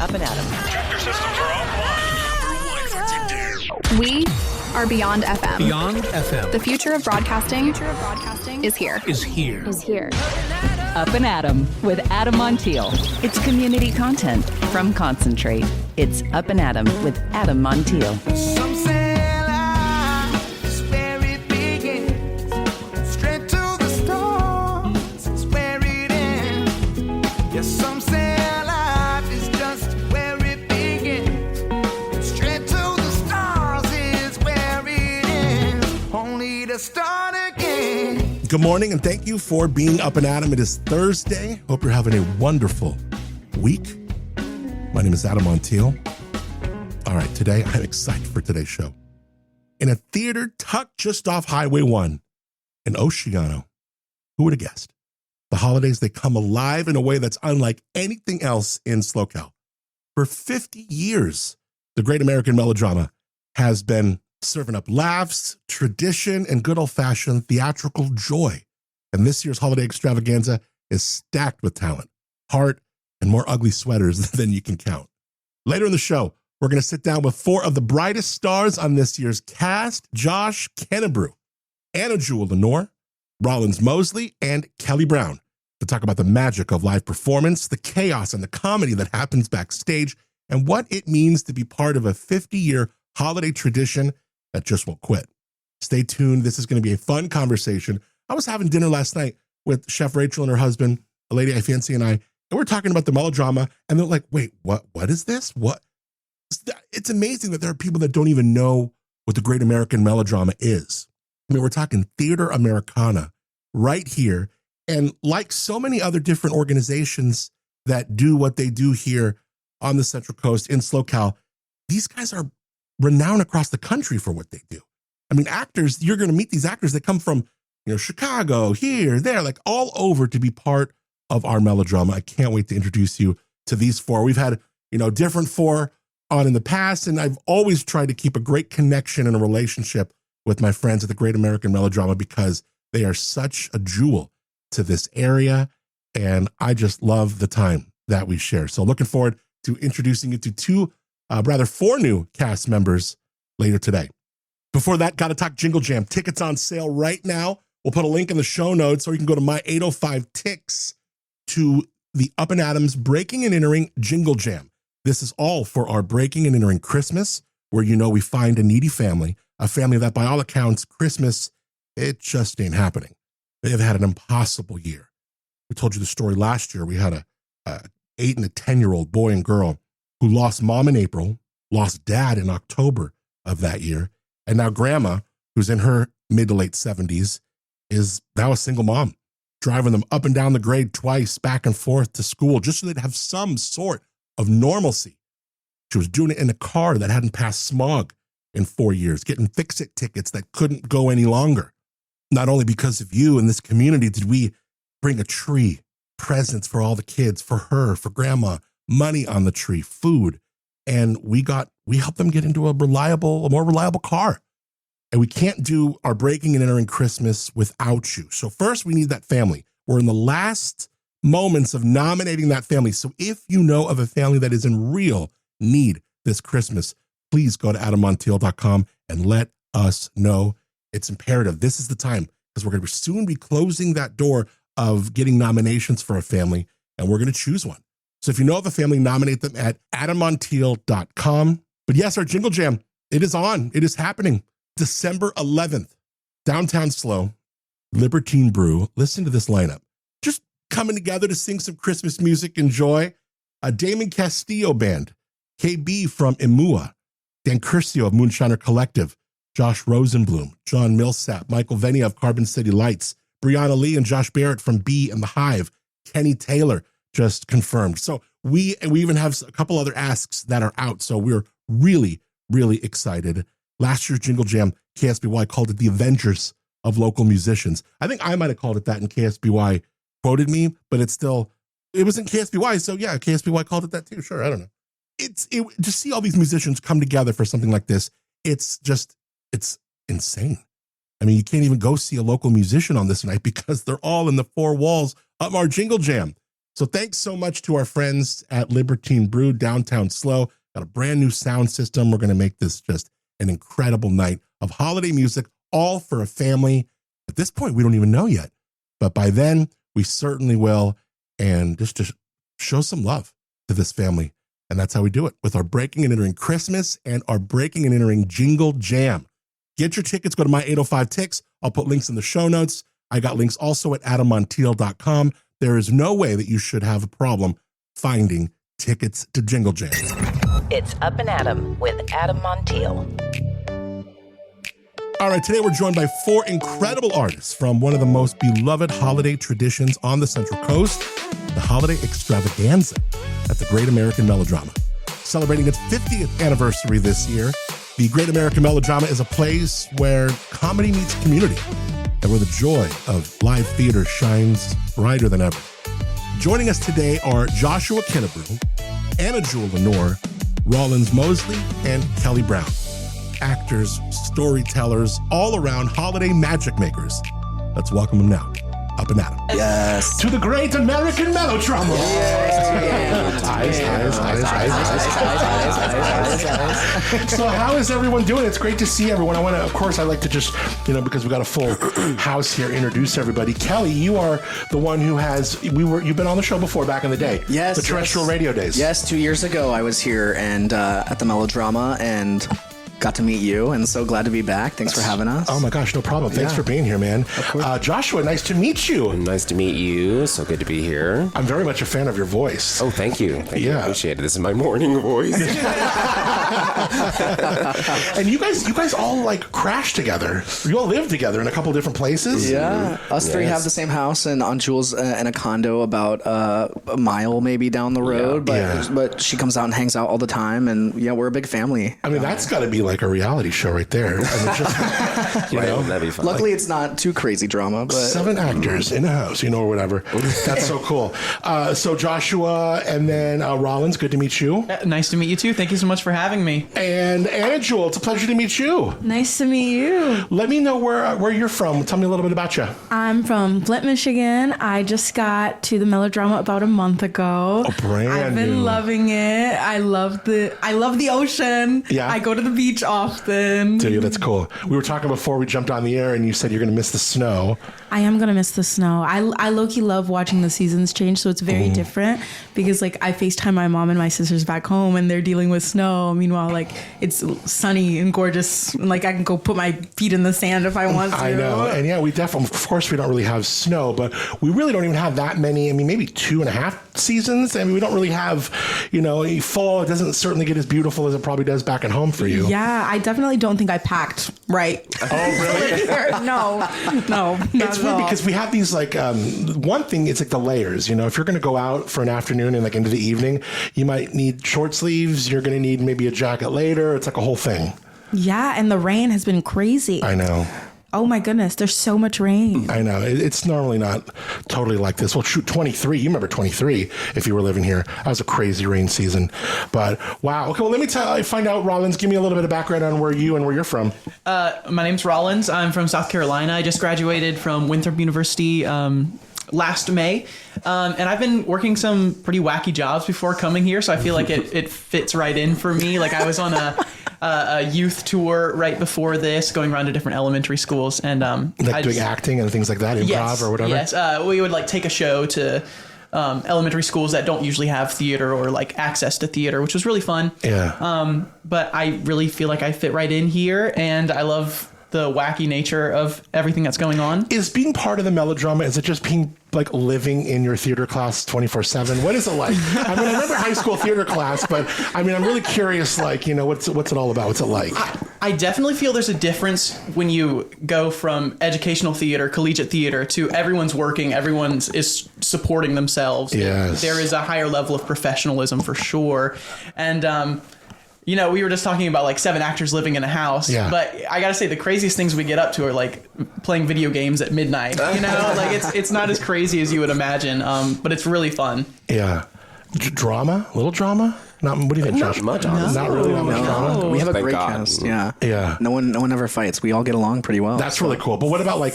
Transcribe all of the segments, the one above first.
Up+Adam. Tractor systems are offline. We are Beyond FM. Beyond FM. The future of broadcasting is here. Up+Adam with Adam Montiel. It's community content from Concentrate. It's Up+Adam with Adam Montiel. Some say life is where it begins. Straight to the stars is where it ends. Yes, some say life is just where it begins. Straight to the stars is where it ends. Only to start again. Good morning, and thank you for being Up+Adam. It is Thursday. Hope you're having a wonderful week. My name is Adam Montiel. All right, today I'm excited for today's show. In a theater tucked just off Highway 1 in Oceano, who would have guessed? The holidays, they come alive in a way that's unlike anything else in SoCal. For 50 years, the great American melodrama has been serving up laughs, tradition, and good old-fashioned theatrical joy. And this year's holiday extravaganza is stacked with talent, heart, and more ugly sweaters than you can count. Later in the show, we're going to sit down with four of the brightest stars on this year's cast: Josh Kennebrew, Anna Jewel Lenore, Rollins Mosley, and Kelly Brown, to talk about the magic of live performance, the chaos and the comedy that happens backstage, and what it means to be part of a 50-year holiday tradition that just won't quit. Stay tuned. This is going to be a fun conversation. I was having dinner last night with Chef Rachel and her husband, a lady I fancy, and I, and we're talking about the melodrama, and they're like, wait, what is this? What? It's amazing that there are people that don't even know what the great American melodrama is. I mean, we're talking theater Americana right here. And like so many other different organizations that do what they do here on the Central Coast in SoCal, these guys are renowned across the country for what they do. I mean, actors, you're going to meet these actors that come from, Chicago, here, there, like all over to be part of our melodrama. I can't wait to introduce you to these four. We've had, different four on in the past, and I've always tried to keep a great connection and a relationship with my friends at the Great American Melodrama because they are such a jewel to this area, and I just love the time that we share. So looking forward to introducing you to four new cast members later today. Before that, Gotta Talk Jingle Jam. Tickets on sale right now. We'll put a link in the show notes, or you can go to my 805 Tix to the Up+Adam's Breaking and Entering Jingle Jam. This is all for our Breaking and Entering Christmas, where we find a needy family, a family that by all accounts, Christmas, it just ain't happening. They have had an impossible year. We told you the story last year. We had a 8 and a 10-year-old boy and girl who lost mom in April, lost dad in October of that year, and now grandma, who's in her mid to late 70s, is now a single mom, driving them up and down the grade twice, back and forth to school, just so they'd have some sort of normalcy. She was doing it in a car that hadn't passed smog in 4 years, getting fix-it tickets that couldn't go any longer. Not only because of you in this community did we bring a tree, presents for all the kids, for her, for grandma, money on the tree, food, and we helped them get into a more reliable car. And we can't do our Breaking and Entering Christmas without you. So first, we need that family. We're in the last moments of nominating that family. So if you know of a family that is in real need this Christmas, please go to adammontiel.com and let us know. It's imperative. This is the time, because we're going to soon be closing that door of getting nominations for a family, and we're going to choose one. So if you know of a family, nominate them at adammontiel.com. But yes, our Jingle Jam, it is on. It is happening. December 11th, downtown SLO, Libertine Brew. Listen to this lineup. Just coming together to sing some Christmas music and joy. A Damon Castillo Band, KB from Imua, Dan Curcio of Moonshiner Collective, Josh Rosenblum, John Millsap, Michael Venia of Carbon City Lights, Brianna Lee and Josh Barrett from Bee and the Hive, Kenny Taylor just confirmed. So we even have a couple other asks that are out. So we're really, really excited. Last year's Jingle Jam, KSBY called it the Avengers of local musicians. I think I might have called it that, and KSBY quoted me, but it wasn't KSBY. So yeah, KSBY called it that too. Sure, I don't know. To see all these musicians come together for something like this, it's insane. I mean, you can't even go see a local musician on this night because they're all in the four walls of our Jingle Jam. So thanks so much to our friends at Libertine Brew, downtown Slow. Got a brand new sound system. We're going to make this just an incredible night of holiday music, all for a family. At this point, we don't even know yet. But by then, we certainly will. And just to show some love to this family. And that's how we do it with our Breaking and Entering Christmas and our Breaking and Entering Jingle Jam. Get your tickets. Go to My 805 Ticks. I'll put links in the show notes. I got links also at adammontiel.com. There is no way that you should have a problem finding tickets to Jingle Jam. It's Up and Adam with Adam Montiel. All right, today we're joined by 4 incredible artists from one of the most beloved holiday traditions on the Central Coast, the Holiday Extravaganza at the Great American Melodrama. Celebrating its 50th anniversary this year, the Great American Melodrama is a place where comedy meets community and where the joy of live theater shines brighter than ever. Joining us today are Joshua Kennebrew, Anna Jewel Lenore, Rollins Mosley, and Kelly Brown. Actors, storytellers, all around holiday magic makers. Let's welcome them now. Up and Adam. Yes. To the Great American Melodrama. So how is everyone doing? It's great to see everyone. Of course, I like to just, because we got a full house here, introduce everybody. Kelly, you are the one who you've been on the show before back in the day. Yes. The terrestrial radio days. Yes, 2 years ago I was here and at the Melodrama and got to meet you, and so glad to be back. Thanks for having us. Oh my gosh, no problem. Thanks for being here, man. Joshua, nice to meet you. Nice to meet you. So good to be here. I'm very much a fan of your voice. Oh, thank you. Thank you. I appreciate it. This is my morning voice. And you guys all like crash together. You all live together in a couple different places. Yeah, us three have the same house, and Aunt Jules in a condo about a mile maybe down the road. But she comes out and hangs out all the time, and we're a big family. I mean, that's got to be like a reality show right there. I mean, just, that'd be fun. Luckily, it's not too crazy drama. But 7 actors in a house, or whatever. That's so cool. So Joshua and then Rollins, good to meet you. Nice to meet you too. Thank you so much for having me. And Anna Jewel, it's a pleasure to meet you. Nice to meet you. Let me know where you're from. Tell me a little bit about you. I'm from Flint, Michigan. I just got to the Melodrama about a month ago. Oh, brand I've been new. loving it. I love the ocean. Yeah. I go to the beach often. Dude, that's cool. We were talking before we jumped on the air, and you said you're going to miss the snow. I am going to miss the snow. I low-key love watching the seasons change, so it's very different because, I FaceTime my mom and my sisters back home, and they're dealing with snow. Meanwhile, it's sunny and gorgeous, and, I can go put my feet in the sand if I want to. I know. And, we definitely, of course, we don't really have snow, but we really don't even have that many. I mean, maybe 2.5 seasons. I mean, we don't really have, fall. It doesn't certainly get as beautiful as it probably does back at home for you. Yeah, I definitely don't think I packed right. Oh, really? No, It's weird because we have these one thing, it's the layers, if you're going to go out for an afternoon and into the evening, you might need short sleeves. You're going to need maybe a jacket later. It's a whole thing. Yeah. And the rain has been crazy. I know. Oh my goodness. There's so much rain. I know. It's normally not totally like this. Well, shoot, 23. You remember 23 if you were living here. That was a crazy rain season. But wow. Okay. Well, let me find out, Rollins. Give me a little bit of background on where you're from. My name's Rollins. I'm from South Carolina. I just graduated from Winthrop University last May. And I've been working some pretty wacky jobs before coming here, so I feel like it fits right in for me. I was on a youth tour right before this, going around to different elementary schools. And doing acting and things like that, improv or whatever? Yes, we would take a show to elementary schools that don't usually have theater or access to theater, which was really fun. Yeah. But I really feel like I fit right in here, and I love the wacky nature of everything that's going on. Is being part of the Melodrama, is it just being living in your theater class 24/7? What is it like? I mean, I remember high school theater class, but I mean, I'm really curious, what's it all about? What's it like? I definitely feel there's a difference when you go from educational theater, collegiate theater, to everyone's working, is supporting themselves. Yes. There is a higher level of professionalism for sure. And, we were just talking about 7 actors living in a house, but I gotta say the craziest things we get up to are playing video games at midnight. It's not as crazy as you would imagine, but it's really fun. Yeah. Drama? Little drama? Not, what do you think, Josh? Not much, honestly. Not really, not much drama. We have a Thank great God. cast. Yeah. Yeah. No one ever fights. We all get along pretty well. That's really cool. But what about like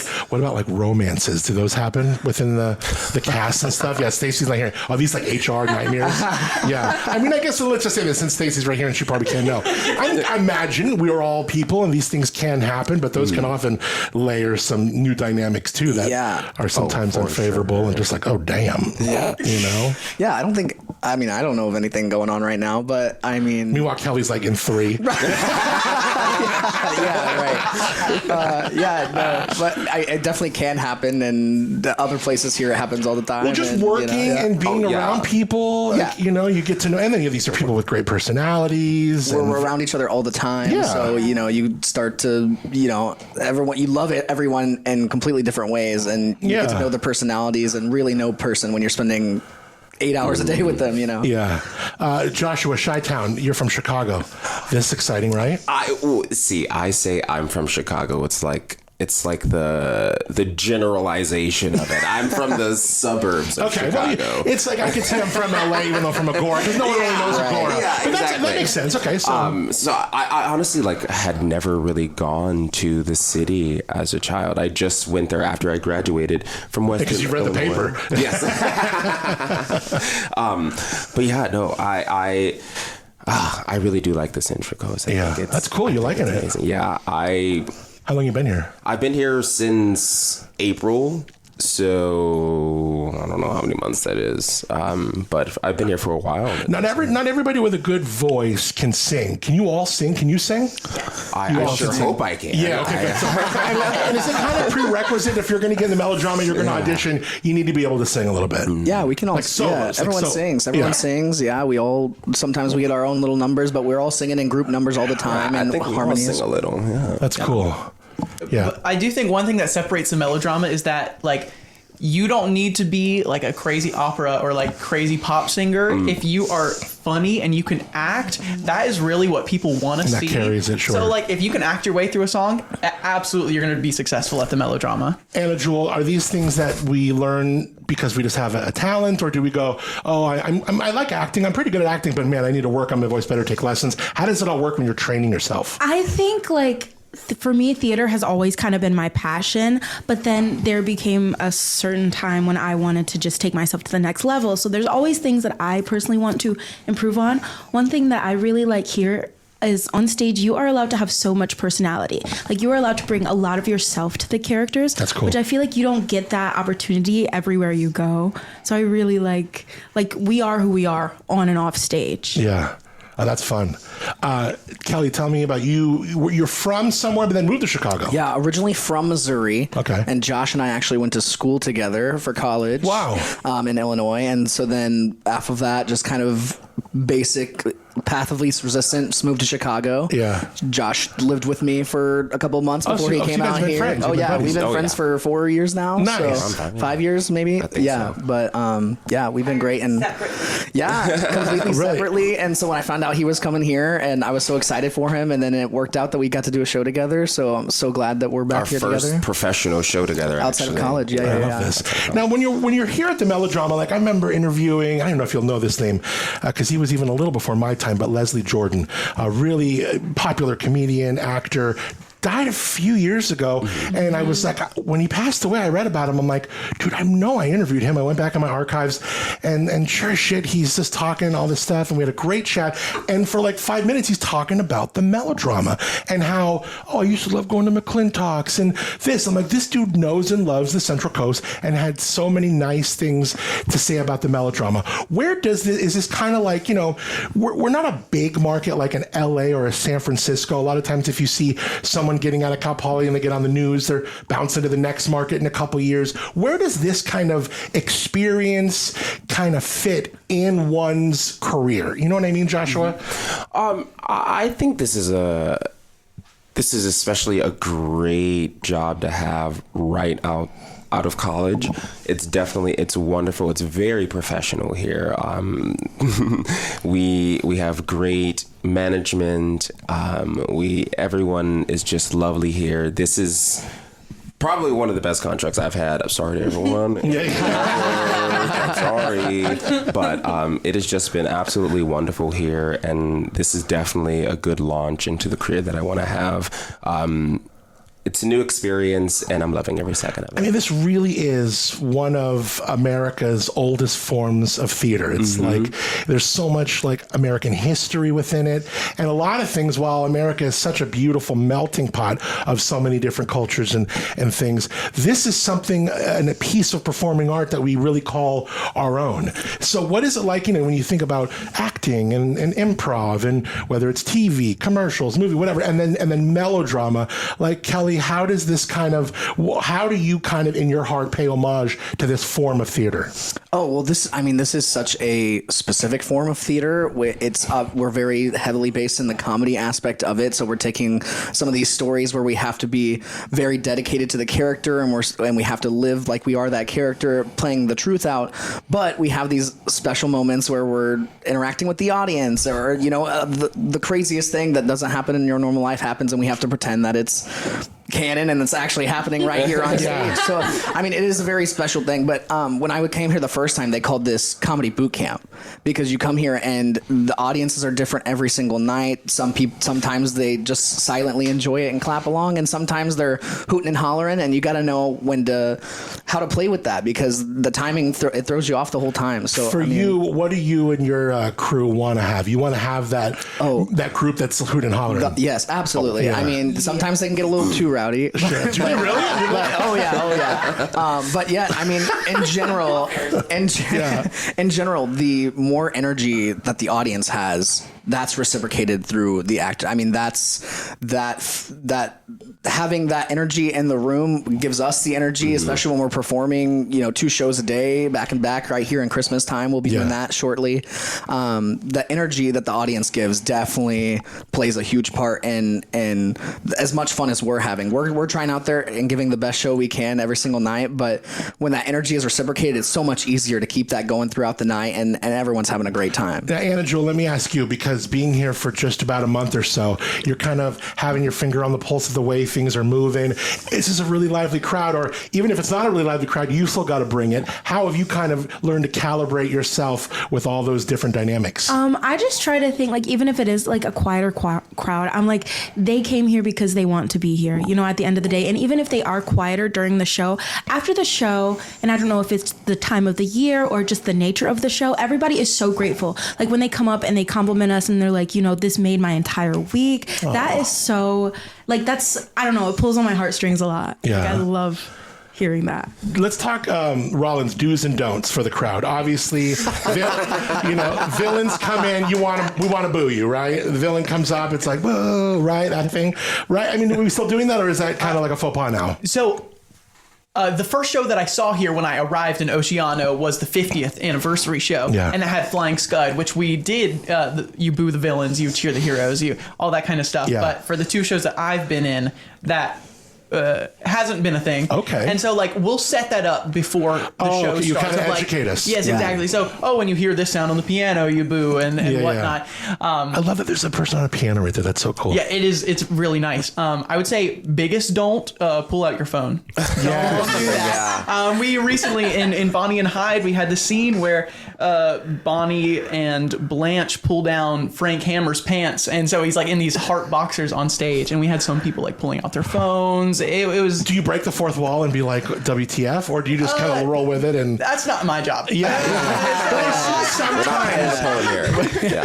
romances? Do those happen within the cast and stuff? Yeah, Stacey's like here. Are these like HR nightmares? Yeah. I mean, I guess let's just say this, since Stacey's right here and she probably can't know. I imagine we are all people and these things can happen, but those can often layer some new dynamics too that are sometimes unfavorable and just like, oh damn. Yeah. You know? Yeah, I don't know of anything going on right now, but I mean. Meanwhile, Kelly's like in 3. Yeah, right. But it definitely can happen, and the other places here it happens all the time. Well, just working and being around people, like, you get to know, and then these are people with great personalities. We're around each other all the time, so you start to everyone you love everyone in completely different ways, and you get to know their personalities and really know person when you're spending 8 hours a day with them, Yeah. Joshua, Chi-Town, you're from Chicago. This is exciting, right? I say I'm from Chicago. It's like the generalization of it. I'm from the suburbons of Chicago. Well, it's like I could say I'm from LA even though I'm from Agora, because no one really knows Agora. Yeah, but exactly. That makes sense. Okay, so so I honestly had never really gone to the city as a child. I just went there after I graduated from West. Because you read the paper. Yes. But yeah, no, I really do like the Central Coast. I think that's cool. You're liking it. Amazing. Yeah, How long you been here? I've been here since April, so I don't know how many months that is. But I've been here for a while. Not everybody with a good voice can sing. Can you all sing? Can you sing? I sure hope I can. Yeah, okay, good. And is it kind of prerequisite if you're going to get in the Melodrama, you're going to audition, you need to be able to sing a little bit? Yeah, we can all solos. Everyone sings. Everyone sings. Yeah, we all sometimes we get our own little numbers, but we're all singing in group numbers all the time. I and think harmonies. We all sing a little. Yeah, that's cool. Yeah, I do think one thing that separates the Melodrama is that you don't need to be like a crazy opera or crazy pop singer. If you are funny and you can act, that is really what people want to see. That carries it, sure. So if you can act your way through a song, absolutely you're going to be successful at the Melodrama. Anna Jewel, are these things that we learn because we just have a talent, or do we go, I like acting, I'm pretty good at acting, but man, I need to work on my voice better, take lessons? How does it all work when you're training yourself? I think for me, theater has always kind of been my passion, but then there became a certain time when I wanted to just take myself to the next level. So there's always things that I personally want to improve on. One thing that I really like here is on stage, you are allowed to have so much personality. You are allowed to bring a lot of yourself to the characters. That's cool. Which I feel like you don't get that opportunity everywhere you go. So I really like we are who we are on and off stage. Yeah. Oh, that's fun. Kelly, tell me about you. You're from somewhere, but then moved to Chicago. Yeah, originally from Missouri. Okay. And Josh and I actually went to school together for college. Wow. In Illinois. And so then after that, just kind of basic path of least resistance, moved to Chicago. Yeah. Josh lived with me for a couple of months before he came out here. Friends. We've been friends for 4 years now. Nice. So 5 years maybe. So. But we've been great and completely separately. And so when I found out he was coming here, and I was so excited for him, and then it worked out that we got to do a show together. So I'm so glad that we're back here together. Our first professional show together outside of college. I love this. Now, when you're here at the Melodrama, I remember interviewing, I don't know if you'll know this name, because he was even a little before my time, but Leslie Jordan, a really popular comedian, actor, died a few years ago. And I was like, when he passed away, I read about him. I'm like, dude, I interviewed him. I went back in my archives and sure as shit, he's just talking all this stuff. And we had a great chat. And for 5 minutes, he's talking about the Melodrama and how, I used to love going to McClintock's and this. I'm like, this dude knows and loves the Central Coast and had so many nice things to say about the Melodrama. Where is this kind of we're not a big market like an LA or a San Francisco. A lot of times if you see someone getting out of Cal Poly and they get on the news, they're bouncing to the next market in a couple years. Where does this kind of experience kind of fit in one's career? You know what I mean, Joshua? I think this is especially a great job to have right out of college. It's wonderful. It's very professional here. We have great management. Everyone is just lovely here. This is Probably one of the best contracts I've had. I'm sorry to everyone. I'm sorry. But it has just been absolutely wonderful here. And this is definitely a good launch into the career that I want to have. It's a new experience, and I'm loving every second of it. I mean, this really is one of America's oldest forms of theater. It's like there's so much like American history within it, and a lot of things. While America is such a beautiful melting pot of so many different cultures and things, this is something and a piece of performing art that we really call our own. So, what is it like, when you think about acting and improv, and whether it's TV, commercials, movie, whatever, and then melodrama, like Kelly? How do you kind of in your heart pay homage to this form of theater? Oh, well, this is such a specific form of theater. We're very heavily based in the comedy aspect of it. So we're taking some of these stories where we have to be very dedicated to the character, and we have to live like we are that character, playing the truth out. But we have these special moments where we're interacting with the audience, or the craziest thing that doesn't happen in your normal life happens, and we have to pretend that it's canon and it's actually happening right here on stage. So, it is a very special thing. But when I came here the first time, they called this comedy boot camp, because you come here and the audiences are different every single night. Sometimes they just silently enjoy it and clap along, and sometimes they're hooting and hollering, and you got to know how to play with that, because the timing it throws you off the whole time. So for you, what do you and your crew want to have? You want to have that group that's hooting and hollering? Yes, absolutely. Oh, yeah. Sometimes they can get a little too rowdy. Really? Oh yeah. But yeah, in general, the more energy that the audience has, that's reciprocated through the actor. That's that having that energy in the room gives us the energy, especially when we're performing, 2 shows a day back and back right here in Christmas time. We'll be doing that shortly. The energy that the audience gives definitely plays a huge part in as much fun as we're having. We're trying out there and giving the best show we can every single night, but when that energy is reciprocated, it's so much easier to keep that going throughout the night, and everyone's having a great time. Now, Anna Jewel, let me ask you, because being here for just about a month or so, you're kind of having your finger on the pulse of the way things are moving. This is a really lively crowd, or even if it's not a really lively crowd, you still got to bring it. How have you kind of learned to calibrate yourself with all those different dynamics? I just try to think, like, even if it is like a quieter crowd, I'm like, they came here because they want to be here, at the end of the day. And even if they are quieter during the show, after the show, and I don't know if it's the time of the year or just the nature of the show, everybody is so grateful. Like when they come up and they compliment us and they're like, this made my entire week. Aww. That is so, like, I don't know, it pulls on my heartstrings a lot. Yeah. Like, I love hearing that. Let's talk Rollins do's and don'ts for the crowd. Obviously, villains come in, we want to boo you, right? The villain comes up, it's like, whoa, right? That thing, right? Are we still doing that, or is that kind of like a faux pas now? So the first show that I saw here when I arrived in Oceano was the 50th anniversary show, and it had Flying Scud, which we did. You boo the villains, you cheer the heroes, all that kind of stuff. Yeah. But for the 2 shows that I've been in, that hasn't been a thing. Okay. And so, like, we'll set that up before the show starts. You kind of educate us. Yes, exactly. So, when you hear this sound on the piano, you boo and whatnot. Yeah. I love that there's a person on a piano right there. That's so cool. Yeah, it is. It's really nice. I would say biggest don't, pull out your phone. Don't do that. Yeah. We recently, in Bonnie and Hyde, we had the scene where Bonnie and Blanche pull down Frank Hammer's pants. And so he's like in these heart boxers on stage. And we had some people like pulling out their phones. It was. Do you break the fourth wall and be like, WTF? Or do you just kind of roll with it? And that's not my job. Yeah.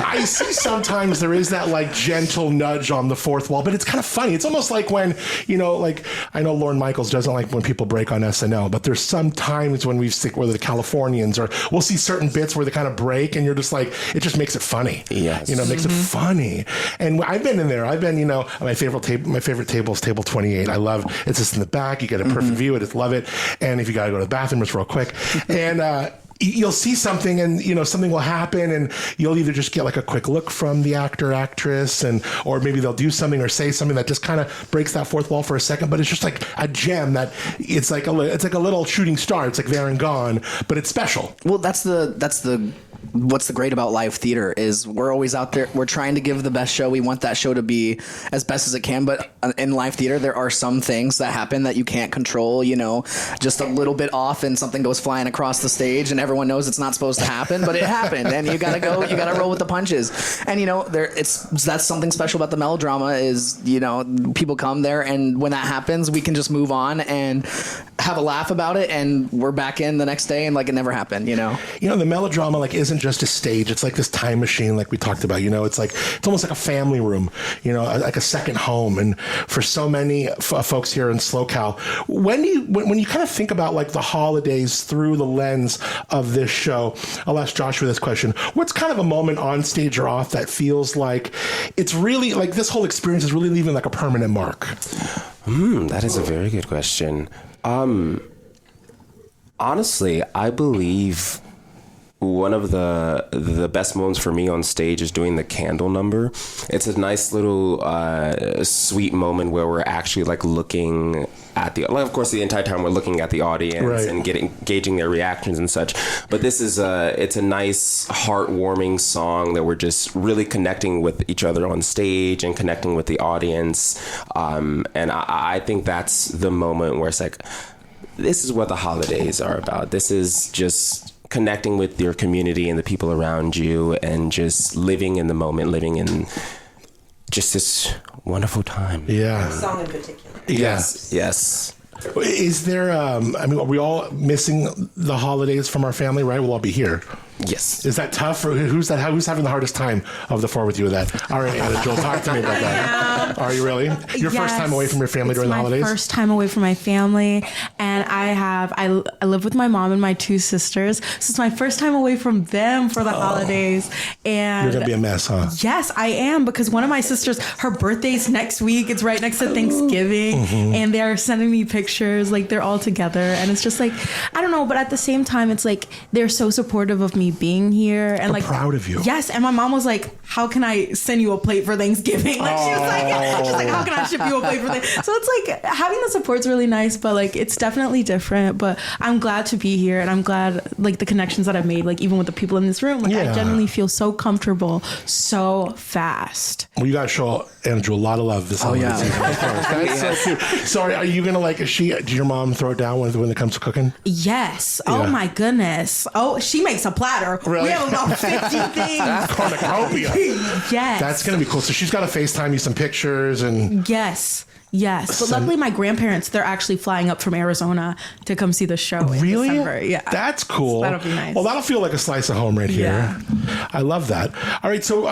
I see sometimes there is that like gentle nudge on the fourth wall, but it's kind of funny. It's almost like when, like I know Lorne Michaels doesn't like when people break on SNL, but there's some times when whether the Californians or we'll see certain bits where they kind of break and you're just like, it just makes it funny. Yes. It makes it funny. And I've been in there. I've been, my favorite table is table 28. I love it's just in the back. You get a perfect view. I just love it. And if you got to go to the bathroom, it's real quick. And, you'll see something and, something will happen and you'll either just get like a quick look from the actor, actress, or maybe they'll do something or say something that just kind of breaks that fourth wall for a second, but it's just like a gem that it's like a little shooting star. It's like there and gone, but it's special. Well, that's the what's the great about live theater is we're always out there. We're trying to give the best show. We want that show to be as best as it can. But in live theater, there are some things that happen that you can't control, just a little bit off and something goes flying across the stage and everyone knows it's not supposed to happen, but it happened and you got to roll with the punches. And, that's something special about the Melodrama is, people come there and when that happens, we can just move on and have a laugh about it and we're back in the next day and like it never happened, The Melodrama like isn't just a stage. It's like this time machine like we talked about, it's almost like a family room, like a second home. And for so many folks here in SoCal, when you kind of think about like the holidays through the lens of this show, I'll ask Joshua this question. What's kind of a moment on stage or off that feels like it's really like this whole experience is really leaving like a permanent mark? That is a very good question. Honestly, I believe one of the best moments for me on stage is doing the candle number. It's a nice little sweet moment where we're actually like looking at of course the entire time we're looking at the audience right. and gauging their reactions and such. But this is it's a nice heartwarming song that we're just really connecting with each other on stage and connecting with the audience. And I think that's the moment where it's like, this is what the holidays are about. This is just connecting with your community and the people around you and just living in the moment, living in just this wonderful time. Yeah. The song in particular. Yes. Yes. Is there, are we all missing the holidays from our family, right? We'll all be here. Yes. Is that tough? Or who's having the hardest time of the four with you with that? All right, Anna, Joel, talk to me about that. Are you really? Your first time away from your family during the holidays? My first time away from my family. And I live with my mom and my two sisters. So it's my first time away from them for the holidays. And you're going to be a mess, huh? Yes, I am. Because one of my sisters, her birthday's next week. It's right next to Thanksgiving. Mm-hmm. And they're sending me pictures. Like, they're all together. And it's just like, I don't know. But at the same time, it's like, they're so supportive of me being here and I'm like proud of you. Yes, and my mom was like, "How can I send you a plate for Thanksgiving?" Like she was like, "How can I ship you a plate for Thanksgiving?" So it's like having the support's really nice, but like it's definitely different. But I'm glad to be here, and I'm glad like the connections that I've made, like even with the people in this room, like I genuinely feel so comfortable, so fast. Well, you gotta show Andrew a lot of love this holiday season. That's so cute. Sorry, are you gonna like? Did your mom throw it down when it comes to cooking? Yes. Yeah. Oh my goodness. Oh, she makes a platter. Really? We have about 50 things. Cornucopia. Yes. That's going to be cool. So she's got to FaceTime you some pictures and... Yes. But luckily my grandparents, they're actually flying up from Arizona to come see the show in December. Yeah. That's cool. So that'll be nice. Well, that'll feel like a slice of home right here. Yeah. I love that. All right. So,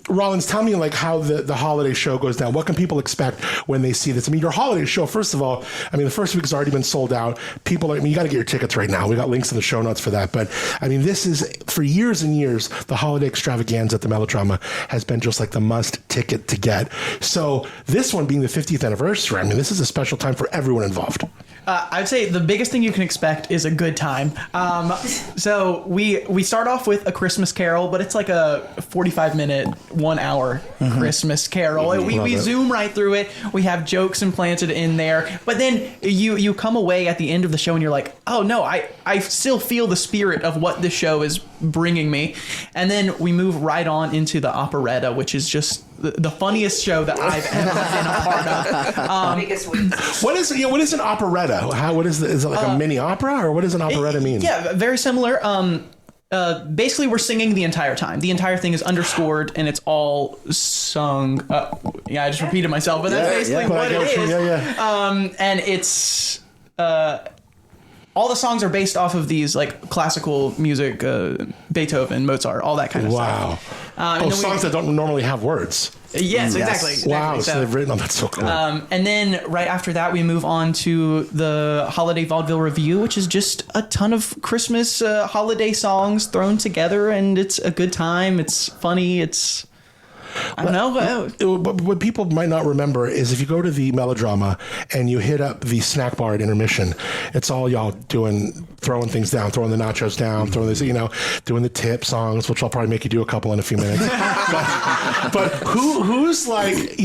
Rollins, tell me like how the holiday show goes down. What can people expect when they see this? I mean, your holiday show, first of all, the first week has already been sold out. People you got to get your tickets right now. We got links in the show notes for that. But this is for years and years, the holiday extravaganza at the Melodrama has been just like the must ticket to get. So this one being the 50th anniversary, this is a special time for everyone involved. I'd say the biggest thing you can expect is a good time. So we start off with a Christmas Carol, but it's like a 45-minute, 1 hour Christmas Carol. We zoom right through it. We have jokes implanted in there, but then you come away at the end of the show and you're like, oh no, I still feel the spirit of what this show is bringing me. And then we move right on into the operetta, which is just the funniest show that I've ever been a part of. What is an operetta? Is it like a mini opera, or what does an operetta mean? Yeah, very similar. Basically, we're singing the entire time. The entire thing is underscored, and it's all sung. I just repeated myself, but that's basically what it is. And it's... all the songs are based off of these like classical music, Beethoven, Mozart, all that kind of stuff. Wow. Songs that don't normally have words. Yes, exactly. Wow, so they've written on that. So cool. And then right after that, we move on to the Holiday Vaudeville Review, which is just a ton of Christmas holiday songs thrown together, and it's a good time. It's funny. It's... I don't know. What people might not remember is if you go to the Melodrama and you hit up the snack bar at intermission, it's all y'all throwing things down, throwing the nachos down, throwing this, doing the tip songs, which I'll probably make you do a couple in a few minutes. But who's like,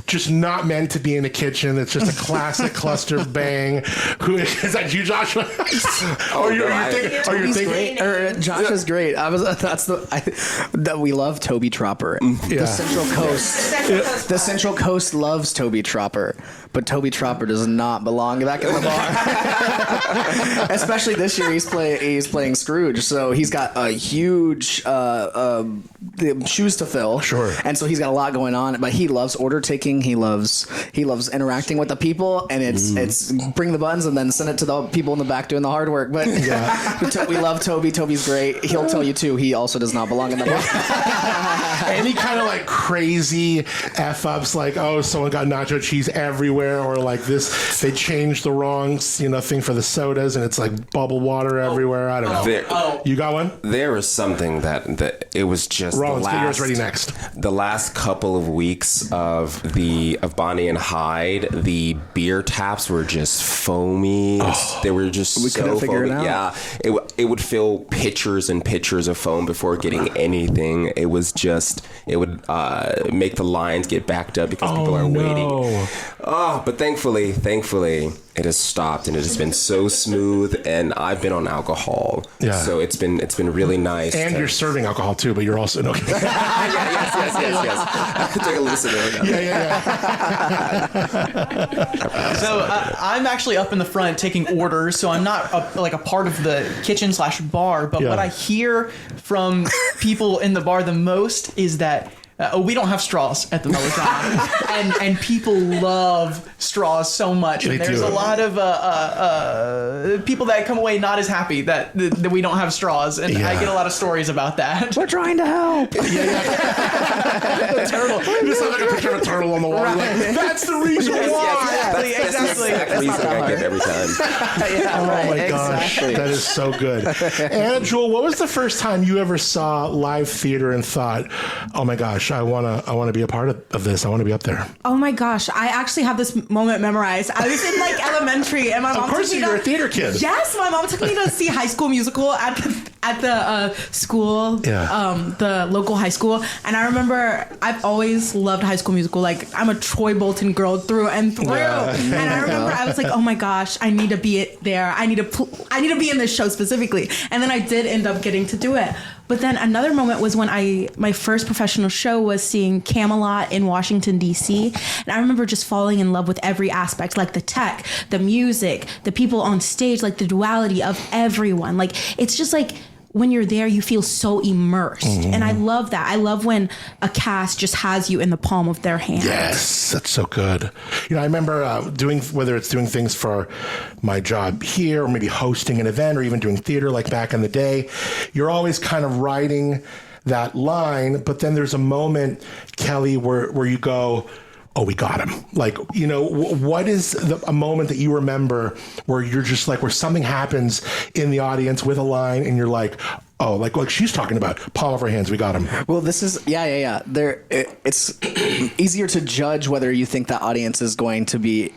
just not meant to be in the kitchen? It's just a classic cluster bang. Who is that? You, Joshua? Toby's great. Josh is great. We love Toby Tropper. Yeah. The Central Coast. The Central Coast loves Toby Tropper, but Toby Tropper does not belong back in the bar. Especially this year, he's playing Scrooge, so he's got a huge shoes to fill. Sure. And so he's got a lot going on, but he loves order taking. He loves interacting with the people, and it's bring the buns and then send it to the people in the back doing the hard work. But we love Toby. Toby's great. He'll tell you too. He also does not belong in the bar. Any kind of like crazy F ups, like, oh, someone got nacho cheese everywhere, or like this, they changed the wrong, thing for the sodas, and it's like bubble water everywhere. I don't know. You got one? There was something that it was just Rollins, get yours ready next. The last couple of weeks of Bonnie and Hyde, the beer taps were just foamy. They were just so foamy. Yeah, it would fill pitchers and pitchers of foam before getting anything. It was just, it would make the lines get backed up because people are waiting. But thankfully it has stopped, and it has been so smooth, and I've been on alcohol. Yeah. So it's been really nice. And you're serving alcohol too, but you're also no. Yes. Take a listen. So I'm actually up in the front taking orders, so I'm not a part of the kitchen / bar. But what I hear from people in the bar the most is that we don't have straws at the Melodrama, and people love straws so much. And there's a lot of people that come away not as happy that we don't have straws, and I get a lot of stories about that. We're trying to help. The turtle. You just have like a picture of a turtle on the wall. Right. Like, that's the reason why. Exactly. That's the reason I get every time. Oh my gosh, that is so good. Anna Jewel, what was the first time you ever saw live theater and thought, oh my gosh, I want to be a part of this. I want to be up there. Oh my gosh, I actually have this moment memorized. I was in like elementary, and my mom. Of course, you're a theater kid. Yes, my mom took me to see High School Musical at the school, the local high school. And I remember I've always loved High School Musical. Like, I'm a Troy Bolton girl through and through. Yeah. And I remember I was like, oh my gosh, I need to be there. I need to be in this show specifically. And then I did end up getting to do it. But then another moment was when my first professional show was seeing Camelot in Washington, D.C. And I remember just falling in love with every aspect, like the tech, the music, the people on stage, like the duality of everyone. Like, it's just like, when you're there, you feel so immersed. Mm-hmm. And I love that. I love when a cast just has you in the palm of their hand. Yes, that's so good. I remember whether it's doing things for my job here, or maybe hosting an event, or even doing theater like back in the day, you're always kind of riding that line. But then there's a moment, Kelly, where you go, oh, we got him. Like, what is a moment that you remember where you're just like, where something happens in the audience with a line and you're like, oh, like she's talking about, palm of her hands, we got him. Well, this is, it's easier to judge whether you think that audience is going to be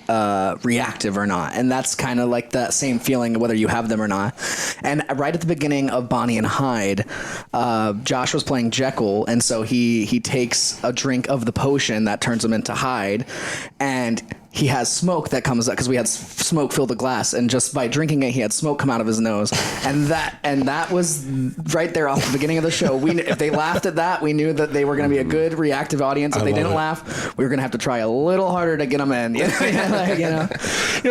reactive or not. And that's kind of like that same feeling, whether you have them or not. And right at the beginning of Bonnie and Hyde, Josh was playing Jekyll. And so he takes a drink of the potion that turns him into Hyde. And he has smoke that comes up because we had smoke fill the glass, and just by drinking it, he had smoke come out of his nose, and that was right there off the beginning of the show. If they laughed at that, we knew that they were going to be a good reactive audience. If they didn't laugh, we were going to have to try a little harder to get them in.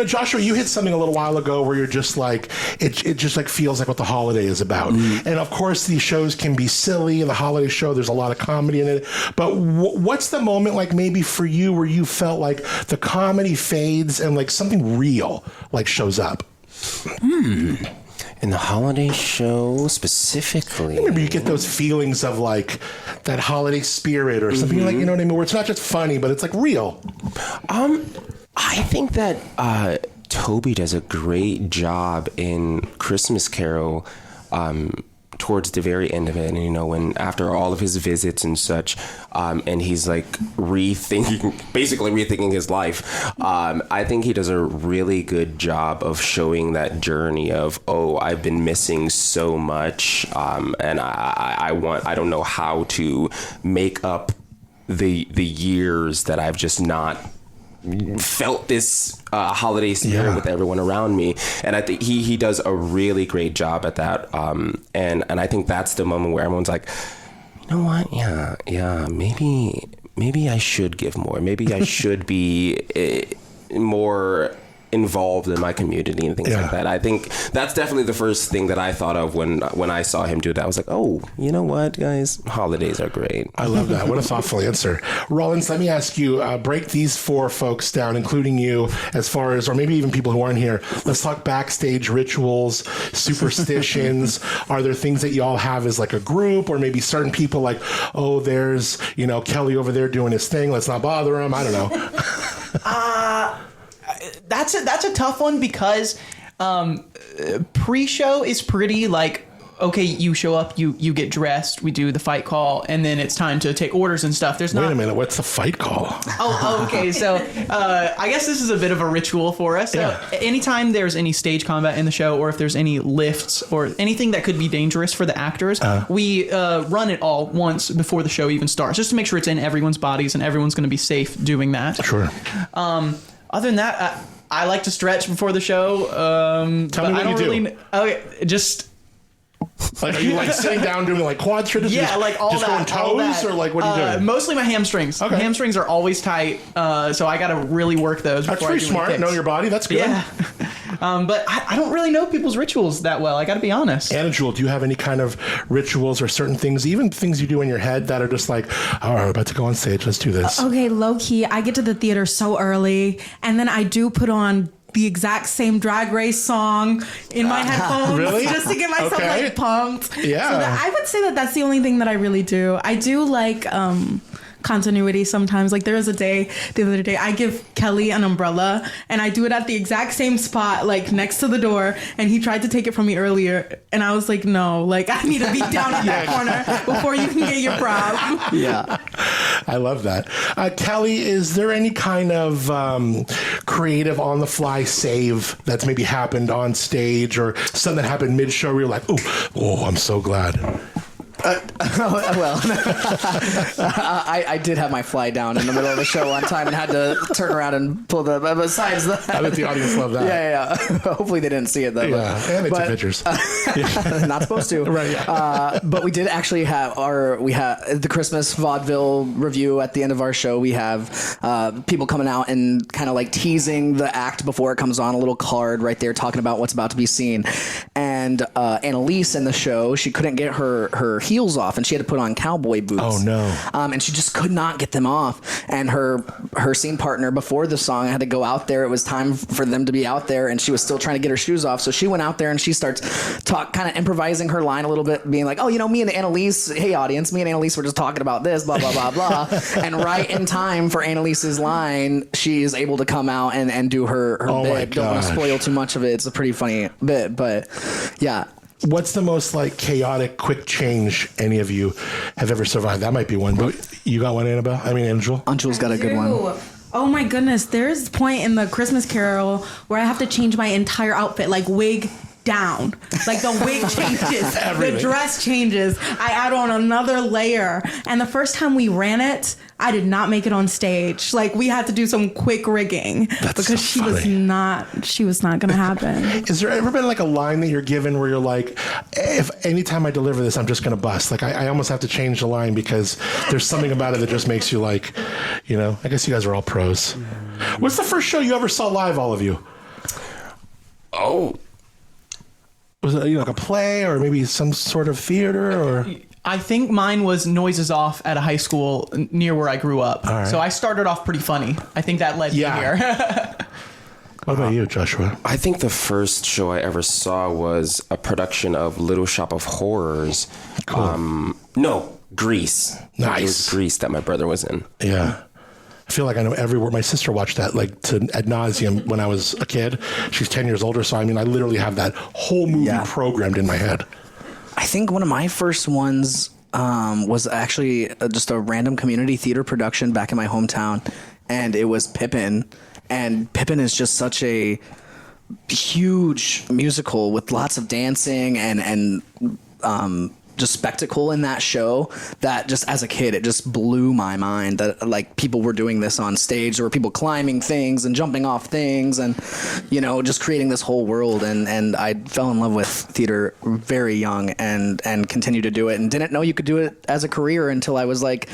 Joshua, you hit something a little while ago where you're just like, it just like feels like what the holiday is about. Mm-hmm. And of course, these shows can be silly. The holiday show, there's a lot of comedy in it. But what's the moment like maybe for you where you felt like the comedy fades and like something real like shows up? In the holiday show specifically, maybe you get those feelings of like that holiday spirit or something, like, you know what I mean, where it's not just funny but it's like real. I think that Toby does a great job in Christmas Carol towards the very end of it, and when after all of his visits and such, and he's like basically rethinking his life, I think he does a really good job of showing that journey of, oh, I've been missing so much, and I don't know how to make up the years that I've just not felt this holiday spirit with everyone around me, and I think he does a really great job at that. And I think that's the moment where everyone's like, you know what? Yeah. Maybe I should give more. Maybe I should be more involved in my community and things like that. I think that's definitely the first thing that I thought of when I saw him do that. I was like, oh, you know what, guys? Holidays are great. I love that. What a thoughtful answer. Rollins, let me ask you, break these 4 folks down, including you, as far as, or maybe even people who aren't here. Let's talk backstage rituals, superstitions. Are there things that y'all have as like a group, or maybe certain people like, oh, there's, Kelly over there doing his thing. Let's not bother him. I don't know. That's a tough one because pre-show is pretty like, okay, you show up, you get dressed, we do the fight call, and then it's time to take orders and stuff. Wait a minute, what's the fight call? Oh, okay. So I guess this is a bit of a ritual for us. So anytime there's any stage combat in the show, or if there's any lifts or anything that could be dangerous for the actors, we run it all once before the show even starts, just to make sure it's in everyone's bodies and everyone's going to be safe doing that. Sure. Other than that, I like to stretch before the show. Tell me what you do. Okay, just... Like, are you like sitting down doing like quad stretches? Yeah, like all just that. Just going toes, or like what are you doing? Mostly my hamstrings. Okay. Hamstrings are always tight, so I got to really work those. That's pretty smart. Know your body. That's good. Yeah. But I don't really know people's rituals that well. I got to be honest. Anna Jewel, do you have any kind of rituals or certain things, even things you do in your head that are just like, all right, we're about to go on stage. Let's do this. Okay, low key. I get to the theater so early, and then I do put on the exact same Drag Race song in my headphones, really? Just to get myself like pumped. Yeah. So I would say that that's the only thing that I really do. I do like continuity sometimes. Like there was the other day, I give Kelly an umbrella and I do it at the exact same spot, like next to the door. And he tried to take it from me earlier, and I was like, no, like I need to be down in that corner before you can get your prop. Yeah. I love that. Kelly, is there any kind of creative on the fly save that's maybe happened on stage, or something that happened mid show where you're like, oh, I'm so glad? I did have my fly down in the middle of the show one time and had to turn around and pull the. Besides that, I bet the audience loved that. Yeah. Hopefully they didn't see it though. Yeah, and they took pictures. Not supposed to. Right. Yeah. But we did actually have the Christmas vaudeville review at the end of our show. We have people coming out and kind of like teasing the act before it comes on. A little card right there talking about what's about to be seen. And Annalise in the show, she couldn't get her heels off, and she had to put on cowboy boots. Oh no! And she just could not get them off. And her scene partner before the song had to go out there. It was time for them to be out there, and she was still trying to get her shoes off. So she went out there and she starts kind of improvising her line a little bit, being like, "Oh, me and Annalise, hey audience, me and Annalise were just talking about this, blah blah blah blah." And right in time for Annalise's line, she is able to come out and do her bit. Don't want to spoil too much of it. It's a pretty funny bit, but yeah. What's the most like chaotic, quick change any of you have ever survived? That might be one, but you got one, Annabelle? I mean, Angel? Angel's got a good one. Oh my goodness. There's a point in the Christmas Carol where I have to change my entire outfit, like wig down. Like the wig changes, the dress changes. I add on another layer. And the first time we ran it, I did not make it on stage. Like we had to do some quick rigging because she was not going to happen. Is there ever been like a line that you're given where you're like, if anytime I deliver this, I'm just going to bust? Like I almost have to change the line because there's something about it that just makes you like, I guess you guys are all pros. What's the first show you ever saw live, all of you? Oh, was it like a play or maybe some sort of theater or? I think mine was Noises Off at a high school near where I grew up. Right. So I started off pretty funny. I think that led me here. What about you, Joshua? I think the first show I ever saw was a production of Little Shop of Horrors. Cool. No, Grease. Nice. It was Grease that my brother was in. Yeah. I feel like I know every word. My sister watched that like ad nauseum when I was a kid. She's 10 years older, so I mean, I literally have that whole movie programmed in my head. I think one of my first ones was actually just a random community theater production back in my hometown, and it was Pippin. And Pippin is just such a huge musical with lots of dancing and just spectacle in that show that just as a kid, it just blew my mind that like people were doing this on stage. There were people climbing things and jumping off things and, you know, just creating this whole world. And I fell in love with theater very young and continued to do it and didn't know you could do it as a career until I was like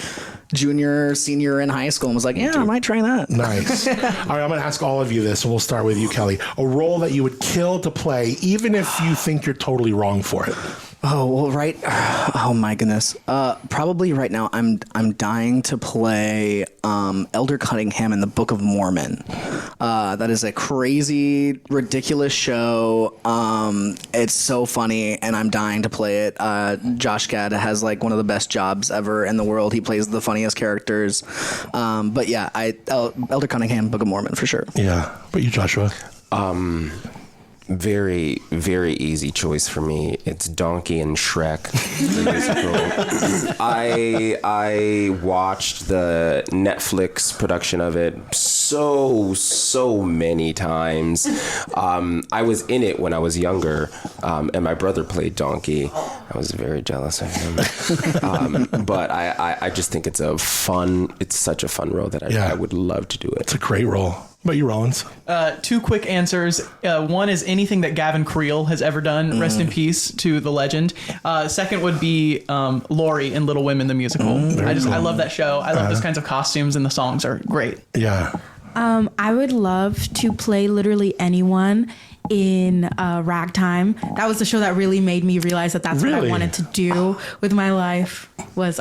junior, senior in high school and was like, yeah, I might try that. Nice. All right, I'm going to ask all of you this, and we'll start with you, Kelly. A role that you would kill to play, even if you think you're totally wrong for it. Oh, well, right. Oh my goodness. Probably right now I'm dying to play Elder Cunningham in the Book of Mormon. That is a crazy, ridiculous show. It's so funny and I'm dying to play it. Josh Gad has like one of the best jobs ever in the world. He plays the funniest characters. But yeah, Elder Cunningham, Book of Mormon for sure. Yeah. But you, Joshua? Very, very easy choice for me. It's Donkey and Shrek, the musical. I watched the Netflix production of it so many times. I was in it when I was younger, and my brother played Donkey. I was very jealous of him. But I just think it's such a fun role that I would love to do it. It's a great role. What about you, Rollins? 2 quick answers. One is anything that Gavin Creel has ever done. Rest in peace to the legend. Second would be Lori in Little Women, the musical. I love that show. I love those kinds of costumes, and the songs are great. Yeah. I would love to play literally anyone in Ragtime. That was the show that really made me realize that that's what I wanted to do with my life, was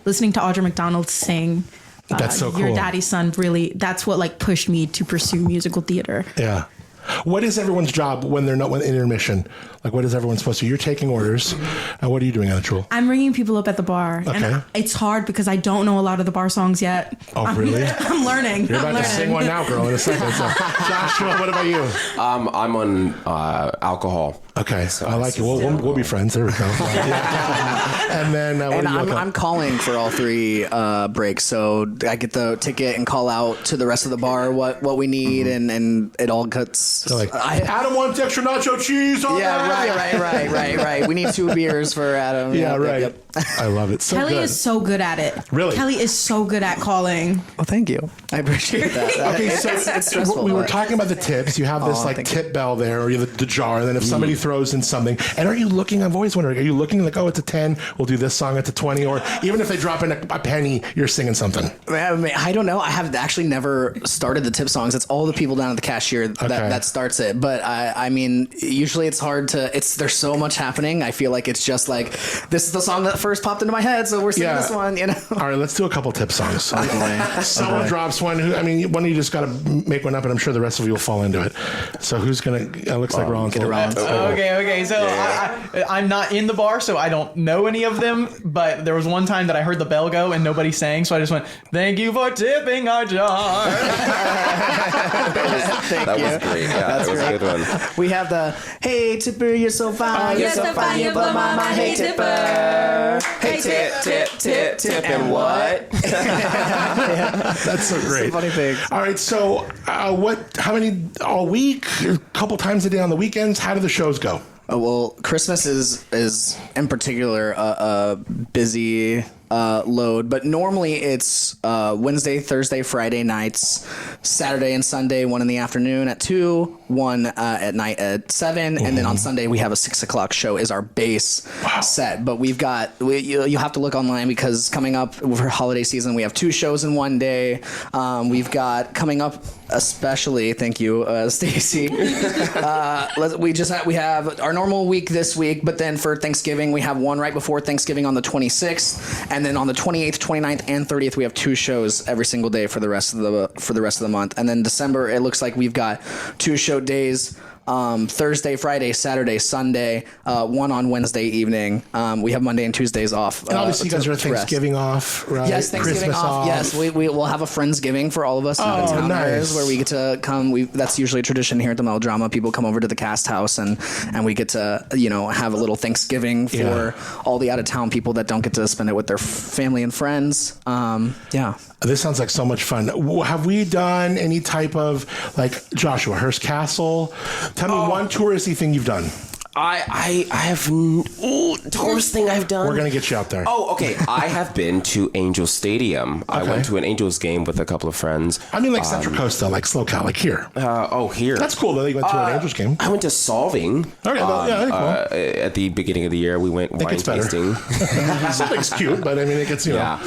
listening to Audra McDonald sing. That's so cool. Your Daddy's Son, really, that's what like pushed me to pursue musical theater. Yeah. What is everyone's job when they're not in intermission? Like, what is everyone supposed to do? You're taking orders. And what are you doing, Anatole? I'm ringing people up at the bar. Okay. And it's hard because I don't know a lot of the bar songs yet. Oh, really? I'm learning. You're about to sing one now, girl, in a second. So. Joshua, what about you? I'm on alcohol. Okay, so I like it. We'll be friends. There we go. And then I'm calling for all 3 breaks, so I get the ticket and call out to the rest of the bar what we need, and it all cuts. So like, Adam wants extra nacho cheese on that. Right. We need 2 beers for Adam. Yeah, right. Yep. I love it. So Kelly good. is so good at it. Really? Kelly is so good at calling. Well, thank you. I appreciate that. Okay, it's stressful. we were talking about the tips. You have this tip bell there, or you have the jar, and then if somebody throws in something, and are you looking, I've always wondered, are you looking like, oh, it's a 10, we'll do this song, it's a 20, or even if they drop in a penny, you're singing something? I don't know. I have actually never started the tip songs. It's all the people down at the cashier that starts it. But I mean, usually it's hard to, there's so much happening. I feel like it's just like, this is the song that first popped into my head, so we're singing this one, you know? All right, let's do a couple tip songs. Someone drops one. One of you just got to make one up, and I'm sure the rest of you will fall into it. So who's going to, looks like Rollins. Get around. Okay. So I'm not in the bar, so I don't know any of them, but there was one time that I heard the bell go and nobody sang, so I just went, thank you for tipping our jar. That was great. Yeah, that was a good one. We have the, hey, tipper, you're so fine. You're so fine, you blow my mind. Hey, tipper. Hey, tip, and what? That's so great. Funny thing. All right, so how many, all week, a couple times a day on the weekends? How do the shows go? Well, Christmas is in particular a busy load, but normally it's Wednesday, Thursday, Friday nights, Saturday and Sunday, 1 in the afternoon at 2, 1 at night at 7, and then on Sunday we have a 6 o'clock show is our base set. But we've got you have to look online because coming up for holiday season we have 2 shows in one day. We've got coming up, especially, thank you, Stacy. We have our normal week this week, but then for Thanksgiving we have one right before Thanksgiving on the 26th, and then on the 28th, 29th, and 30th we have 2 shows every single day for the rest of the month. And then December it looks like we've got 2 show days. Thursday, Friday, Saturday, Sunday, one on Wednesday evening. We have Monday and Tuesdays off. And obviously you guys are Thanksgiving off, right? Yes, Thanksgiving Christmas off. Yes, we will have a Friendsgiving for all of us out-of-towners nice. where we get to come. That's usually a tradition here at the Melodrama. People come over to the cast house and we get to, have a little Thanksgiving for all the out-of-town people that don't get to spend it with their family and friends. This sounds like so much fun. Have we done any type of, like, Joshua, Hearst Castle? Tell me one touristy thing you've done. I have the worst thing I've done. We're gonna get you out there. Oh, okay. I have been to Angel Stadium. I went to an Angels game with a couple of friends. I mean, like Central Coast, though, like SoCal, like here. Here. That's cool, though. You went to an Angels game. I went to Solving. Okay, cool. At the beginning of the year, we went wine tasting. Something's cute, but I mean, it gets, you know.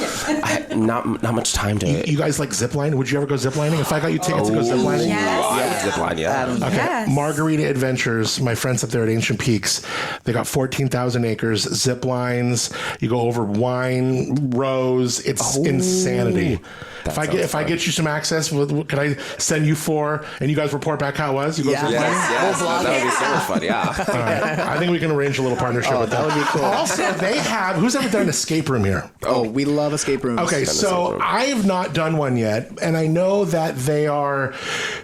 Not much time to. You guys like ziplining? Would you ever go ziplining? If I got you tickets to go ziplining? Yes. Zip line, yeah. Okay. Yes. Margarita Adventures, my friends up there at Ancient Peaks, they got 14,000 acres, zip lines. You go over wine rows. It's insanity. If I get you some access, can I send you 4 and you guys report back how it was? You go zip lining? Yes. That would be so much fun. Yeah. All right. I think we can arrange a little partnership with that would be cool. Also, they have. Who's ever done an escape room here? Oh, we love escape rooms. Okay, so I've not done one yet, and I know that they are.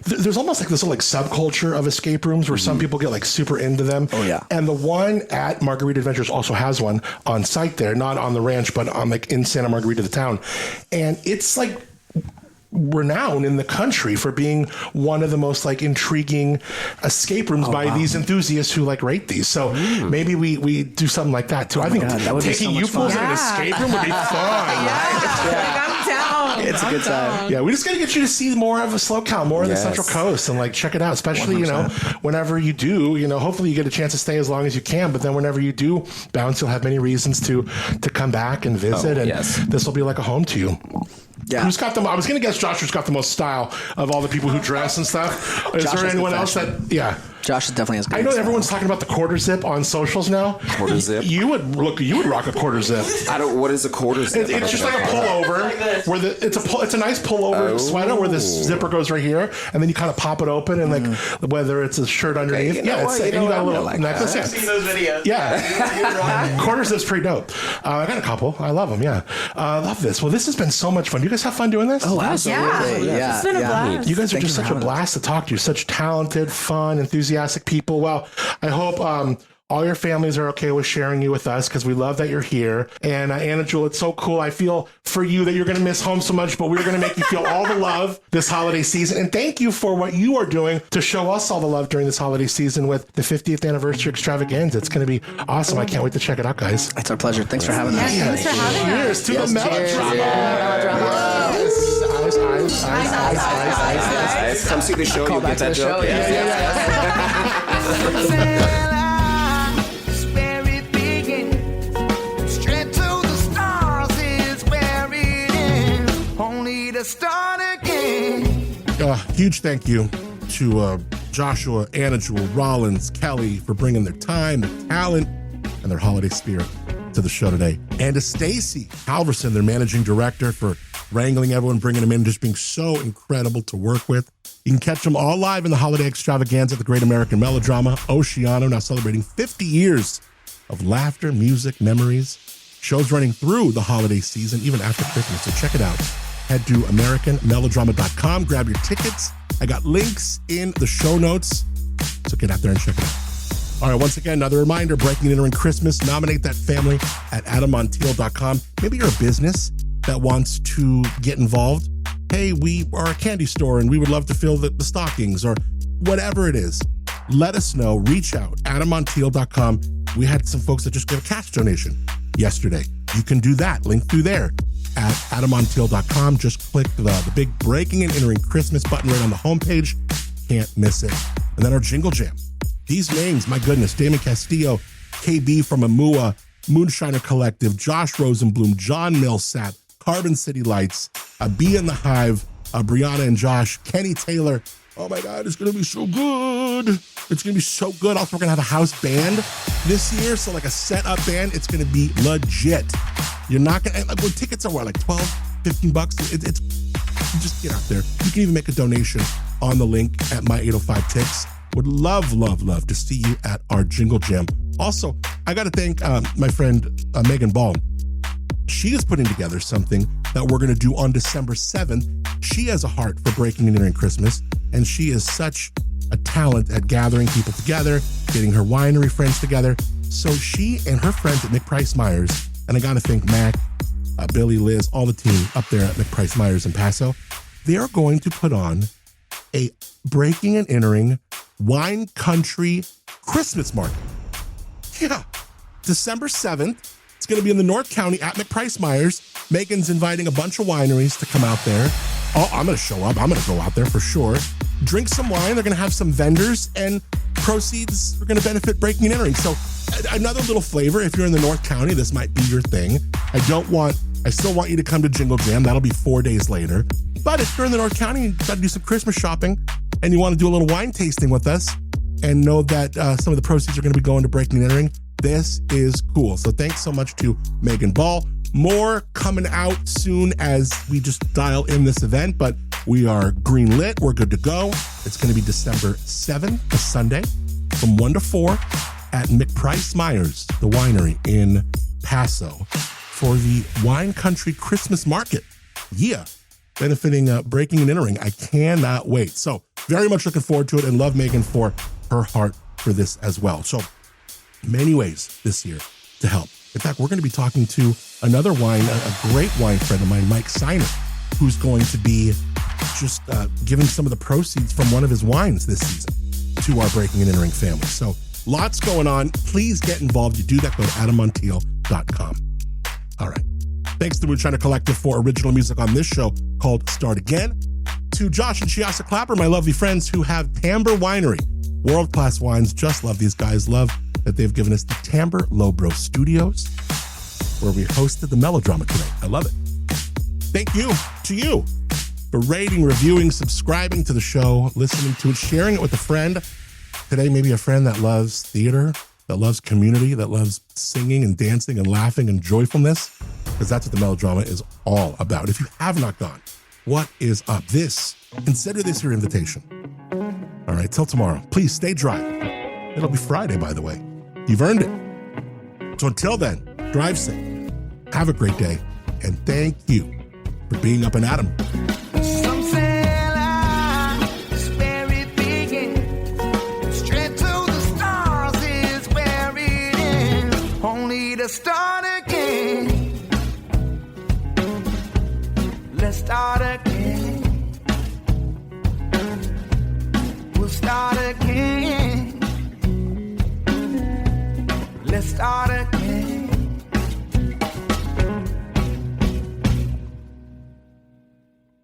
There's almost like this little like subculture of escape rooms where some people get like super into them. Oh yeah. And the one at Margarita Adventures also has one on site there, not on the ranch, but on like in Santa Margarita, the town, and it's like renowned in the country for being one of the most like intriguing escape rooms by these enthusiasts who like rate these. So maybe we do something like that too. I think taking you fools in an escape room would be fun. I'm down. It's a good time. Yeah, we just got to get you to see more of a SoCal, more of the Central Coast, and like check it out. Especially 100%. You know, whenever you do, you know, hopefully you get a chance to stay as long as you can. But then whenever you do bounce, you'll have many reasons to come back and visit, and this will be like a home to you. Yeah. Who's got them? I was going to guess Joshua's got the most style of all the people who dress and stuff. Is there anyone else that? Yeah. Josh definitely has. I know everyone's talking about the quarter zip on socials now. Quarter zip. You would rock a quarter zip. What is a quarter zip? It's just like a pullover where it's a nice pullover sweater where the zipper goes right here, and then you kind of pop it open, and like whether it's a shirt underneath, and you got a little necklace. I've seen those videos. Yeah, quarter zip's pretty dope. I got a couple. I love them. Yeah, I love this. Well, this has been so much fun. You guys have fun doing this? Oh, absolutely. Yeah. It's been a blast. You guys are just such a blast to talk to. You're such talented, fun, enthusiastic people. Well, I hope all your families are okay with sharing you with us because we love that you're here. And Anna Jewel, it's so cool. I feel for you that you're going to miss home so much, but we're going to make you feel all the love this holiday season. And thank you for what you are doing to show us all the love during this holiday season with the 50th anniversary extravaganza. It's going to be awesome. I can't wait to check it out, guys. It's our pleasure. Thanks for having us. Thanks for having us. Cheers to the melodrama. Ice. Come see the show. You'll get that joke. Where it begins, straight to the stars is where it ends. Only to start again. Huge thank you to Joshua, Anna Jewel, Rollins, Kelly for bringing their time, their talent, and their holiday spirit to the show today. And to Stacy Halverson, their managing director, for wrangling everyone, bringing them in, just being so incredible to work with. You can catch them all live in the holiday extravaganza at the Great American Melodrama, Oceano, now celebrating 50 years of laughter, music, memories. Shows running through the holiday season, even after Christmas. So check it out. Head to AmericanMelodrama.com, grab your tickets. I got links in the show notes. So get out there and check it out. All right, once again, another reminder, Breaking and Entering Christmas. Nominate that family at AdamMontiel.com. Maybe you're a business that wants to get involved. Hey, we are a candy store and we would love to fill the stockings or whatever it is. Let us know. Reach out, AdamMontiel.com. We had some folks that just gave a cash donation yesterday. You can do that. Link through there at AdamMontiel.com. Just click the big Breaking and Entering Christmas button right on the homepage. Can't miss it. And then our Jingle Jam. These names, my goodness, Damon Castillo, KB from Amua, Moonshiner Collective, Josh Rosenblum, John Millsap, Carbon City Lights, Bee in the Hive, Brianna and Josh, Kenny Taylor. Oh my God, it's going to be so good. It's going to be so good. Also, we're going to have a house band this year. So like a set up band, it's going to be legit. You're not going to, like, when tickets are what, like $12, $15? It's just get out there. You can even make a donation on the link at My 805 Ticks. Would love, love, love to see you at our Jingle Jam. Also, I got to thank my friend Megan Ball. She is putting together something that we're going to do on December 7th. She has a heart for Breaking and Entering Christmas, and she is such a talent at gathering people together, getting her winery friends together. So she and her friends at McPrice Myers, and I got to thank Mac, Billy, Liz, all the team up there at McPrice Myers in Paso, they are going to put on a Breaking and Entering Wine Country Christmas market. Yeah. December 7th. It's going to be in the North County at McPrice Myers. Megan's inviting a bunch of wineries to come out there. Oh, I'm going to show up. I'm going to go out there for sure. Drink some wine. They're going to have some vendors, and proceeds are going to benefit Breaking and Entering. So another little flavor. If you're in the North County, this might be your thing. I still want you to come to Jingle Jam. That'll be 4 days later. But if you're in the North County, you got to do some Christmas shopping, and you want to do a little wine tasting with us and know that some of the proceeds are going to be going to Breaking and Entering, this is cool. So thanks so much to Megan Ball. More coming out soon as we just dial in this event, but we are green lit. We're good to go. It's going to be December 7th, a Sunday, from 1 to 4 at McPrice Myers, the winery in Paso, for the Wine Country Christmas Market. Yeah, benefiting Breaking and Entering. I cannot wait. So very much looking forward to it, and love Megan for her heart for this as well. So many ways this year to help. In fact, we're going to be talking to another a great wine friend of mine, Mike Seiner, who's going to be just giving some of the proceeds from one of his wines this season to our Breaking and Entering family. So lots going on. Please get involved. You do that, go to adammontiel.com. All right. Thanks to Moonshiner Collective for original music on this show called Start Again. To Josh and Chiasa Clapper, my lovely friends who have Timbre Winery. World-class wines. Just love these guys. Love that they've given us the Timbre Lobro Studios, where we hosted the Melodrama today. I love it. Thank you to you for rating, reviewing, subscribing to the show, listening to it, sharing it with a friend. Today, maybe a friend that loves theater, that loves community, that loves singing and dancing and laughing and joyfulness, because that's what the Melodrama is all about. If you have not gone, what is up? Consider this your invitation. All right, till tomorrow. Please stay dry. It'll be Friday, by the way. You've earned it. So until then, drive safe. Have a great day. And thank you for being Up and Adam. Some say life is where it begins. Straight to the stars is where it ends. Only to start again. Let's start again. We'll start again. Let's start again.